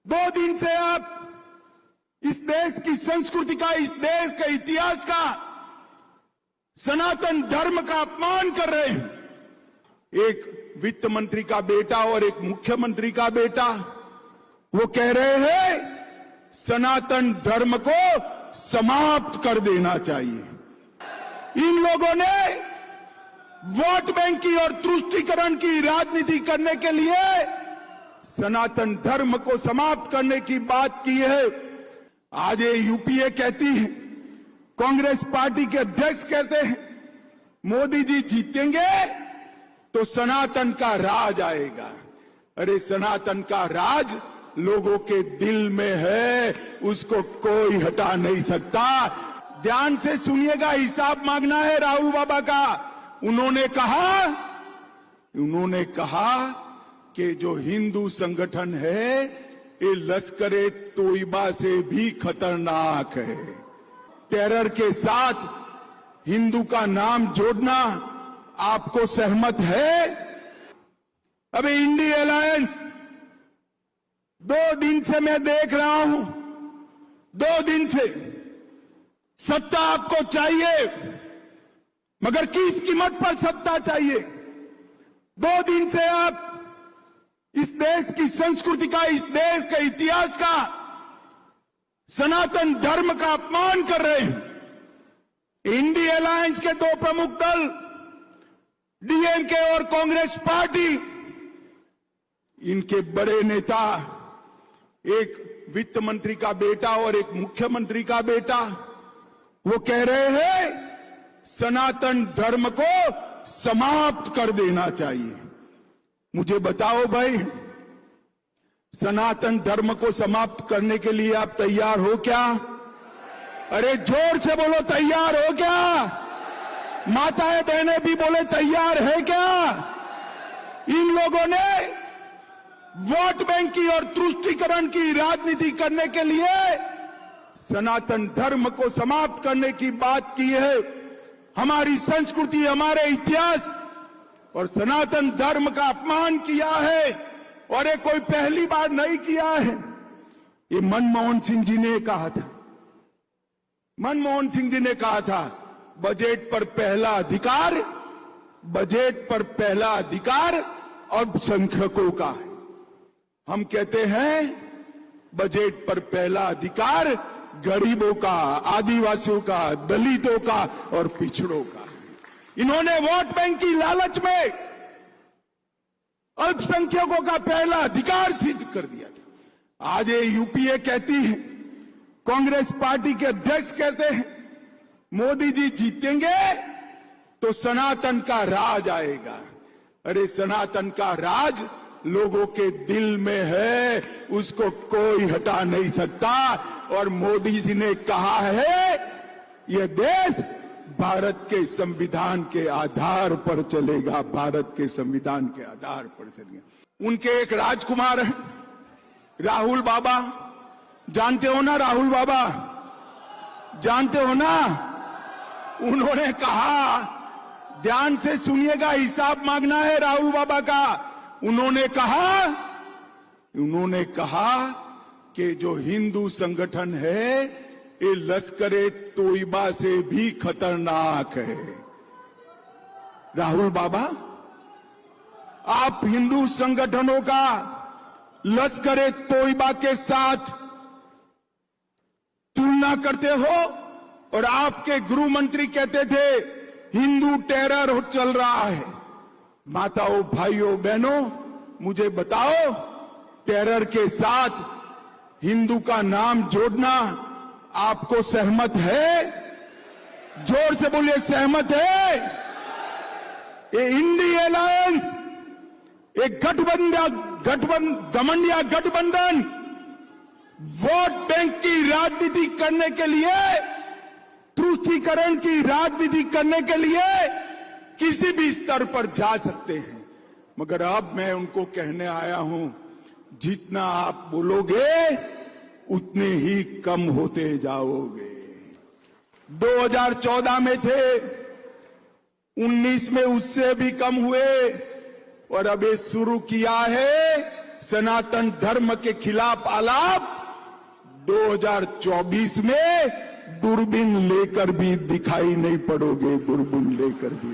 2 दिन से आप इस देश की संस्कृति का, इस देश के इतिहास का, सनातन धर्म का अपमान कर रहे हैं। एक वित्त मंत्री का बेटा और एक मुख्यमंत्री का बेटा वो कह रहे हैं सनातन धर्म को समाप्त कर देना चाहिए। इन लोगों ने वोट बैंक की और तुष्टीकरण की राजनीति करने के लिए सनातन धर्म को समाप्त करने की बात की है। आज ये यूपीए कहती है, कांग्रेस पार्टी के अध्यक्ष कहते हैं मोदी जी जीतेंगे तो सनातन का राज आएगा। अरे सनातन का राज लोगों के दिल में है, उसको कोई हटा नहीं सकता। ध्यान से सुनिएगा, हिसाब मांगना है राहुल बाबा का। उन्होंने कहा कि जो हिंदू संगठन है ये लश्कर-ए तोयबा से भी खतरनाक है। टेरर के साथ हिंदू का नाम जोड़ना आपको सहमत है? अभी इंडी अलायंस 2 दिन से मैं देख रहा हूं, 2 दिन से सत्ता आपको चाहिए, मगर किस कीमत पर सत्ता चाहिए? 2 दिन से आप इस देश की संस्कृति का, इस देश के इतिहास का, सनातन धर्म का अपमान कर रहे हैं। इंडी अलायंस के 2 प्रमुख दल डीएमके और कांग्रेस पार्टी, इनके बड़े नेता, एक वित्त मंत्री का बेटा और एक मुख्यमंत्री का बेटा, वो कह रहे हैं सनातन धर्म को समाप्त कर देना चाहिए। मुझे बताओ भाई, सनातन धर्म को समाप्त करने के लिए आप तैयार हो क्या? अरे जोर से बोलो, तैयार हो क्या? माताएं बहनें भी बोले तैयार है क्या? इन लोगों ने वोट बैंक की और तुष्टीकरण की राजनीति करने के लिए सनातन धर्म को समाप्त करने की बात की है। हमारी संस्कृति, हमारे इतिहास और सनातन धर्म का अपमान किया है, और ये कोई पहली बार नहीं किया है। ये मनमोहन सिंह जी ने कहा था, मनमोहन सिंह जी ने कहा था बजट पर पहला अधिकार, बजट पर पहला अधिकार अल्पसंख्यकों का है। हम कहते हैं बजट पर पहला अधिकार गरीबों का, आदिवासियों का, दलितों का और पिछड़ों का। इन्होंने वोट बैंक की लालच में अल्पसंख्यकों का पहला अधिकार सिद्ध कर दिया था। आज ये यूपीए कहती है, कांग्रेस पार्टी के अध्यक्ष कहते हैं मोदी जी जीतेंगे तो सनातन का राज आएगा। अरे सनातन का राज लोगों के दिल में है, उसको कोई हटा नहीं सकता। और मोदी जी ने कहा है यह देश भारत के संविधान के आधार पर चलेगा, भारत के संविधान के आधार पर चलेगा। उनके एक राजकुमार हैं राहुल बाबा, जानते हो ना राहुल बाबा, जानते हो ना? उन्होंने कहा, ध्यान से सुनिएगा, हिसाब मांगना है राहुल बाबा का। उन्होंने कहा कि जो हिंदू संगठन है ये लश्कर-ए तोयबा से भी खतरनाक है। राहुल बाबा, आप हिंदू संगठनों का लश्कर-ए तोयबा के साथ तुलना करते हो, और आपके गृह मंत्री कहते थे हिंदू टेरर चल रहा है। माताओं, भाइयों, बहनों, मुझे बताओ, टेरर के साथ हिंदू का नाम जोड़ना आपको सहमत है? जोर से बोलिए, सहमत है? ये इंडी अलायंस, एक घमंडिया गठबंधन वोट बैंक की राजनीति करने के लिए, तुष्टीकरण की राजनीति करने के लिए किसी भी स्तर पर जा सकते हैं। मगर अब मैं उनको कहने आया हूं, जितना आप बोलोगे उतने ही कम होते जाओगे। 2014 में थे, 19 में उससे भी कम हुए, और अब ये शुरू किया है सनातन धर्म के खिलाफ आलाप 2024 में दूरबीन लेकर भी दिखाई नहीं पड़ोगे, दूरबीन लेकर भी।